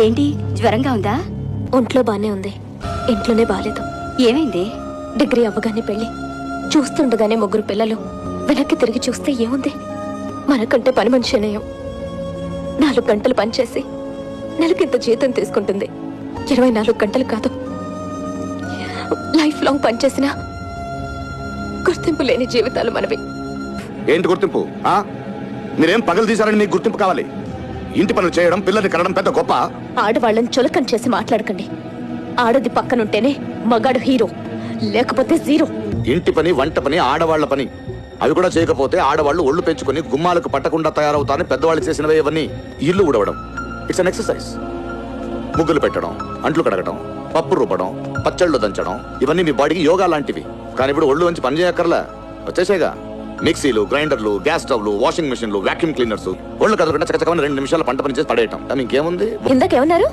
ఏంటి జ్వరంగా ఉందా? ఒంట్లో బానే ఉంది, ఇంట్లోనే బాలేదు. ఏమైంది? డిగ్రీ అవ్వగానే పెళ్లి, చూస్తుండగానే 3 పిల్లలు. వెనక్కి తిరిగి చూస్తే ఏముంది? మనకంటే పని మనిషి అనేయం. 4 గంటలు పనిచేసి నెలకింత జీతం తీసుకుంటుంది. 24 గంటలు కాదు, లైఫ్ లాంగ్ పనిచేసిన గుర్తింపు లేని జీవితాలు మనవి. ఏంటి గుర్తింపు? మీరేం పగలు తీశారని మీకు గుర్తింపు కావాలి? ఇంటి పనులు చేయడం, పిల్లల్ని కనడం పెద్ద గొప్ప? ఆడవాళ్ళని చులకన చేసి మాట్లాడకండి. ఆడది పక్కనుంటేనే మగాడు హీరో, లేకపోతే జీరో. ఇంటి పని, వంట పని ఆడవాళ్ల పని. అవి కూడా చేయకపోతే ఆడవాళ్లు ఒళ్ళు పెంచుకొని గుమ్మాలకు పట్టకుండా తయారవుతారని పెద్దవాళ్ళు చేసినవే ఇవన్నీ. ఇల్లు ఉడవడం ఇట్స్ అన్ ఎక్సర్సైజ్. ముగ్గులు పెట్టడం, అంట్లు కడగడం, పప్పు రుబ్బడం, పచ్చళ్ళు దంచడం, ఇవన్నీ మీ బాడీకి యోగా లాంటివి. కానీ ఇప్పుడు ఒళ్ళు వంచి పని చేయక్కర్లా, వచ్చేసేగా. మిక్సీలు, గ్రైండర్లు, గ్యాస్ స్టవ్లు, వాషింగ్ మెషిన్లు, వాక్యూమ్ క్లీనర్స్. ఒళ్ళు కదలకుండా చకచకమని 2 నిమిషాలు పంట పని చేసి పడేయటం. ఇంకేముంది? ఇందాకేమన్నారు?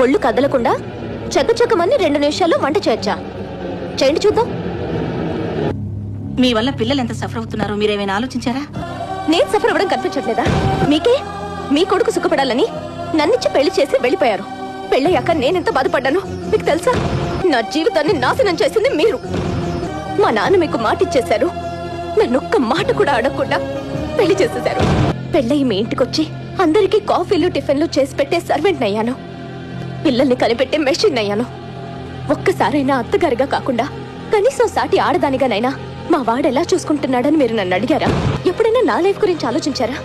ఒళ్ళు కదలకుండా చకచకమని 2 నిమిషాల్లో వంట చేయొచ్చా? చేయండి చూద్దాం. మీ వల్ల పిల్లలు ఎంత సఫర్ అవుతున్నారో మీరేమైనా ఆలోచించారా? నేను సఫర్ అవ్వడం కనిపించట్లేదా మీకే? మీ కొడుకు సుఖపడాలని నన్నిచ్చి పెళ్లి చేసి వెళ్ళిపోయారు. పెళ్ళయ్యాక నేనెంత బాధపడ్డానో మీకు తెలుసా? నా జీవితాన్ని నాశనం చేసింది మీరు. మా నాన్న మీకు మాట ఇచ్చేశారు, నన్నొక్క మాట కూడా అడగకుండా పెళ్లి చేసేశారు. పెళ్ళయి మీ ఇంటికొచ్చి అందరికీ కాఫీలు టిఫిన్లు చేసి పెట్టే సర్వెంట్ అయ్యాను. పిల్లల్ని కనిపెట్టే మెషిన్ అయ్యాను. ఒక్కసారైనా అత్తగారిగా కాకుండా కనీసం సాటి ఆడదానిగానైనా మా వాడెలా చూసుకుంటున్నాడని మీరు నన్ను అడిగారా? ఎప్పుడైనా నా లైఫ్ గురించి ఆలోచించారా?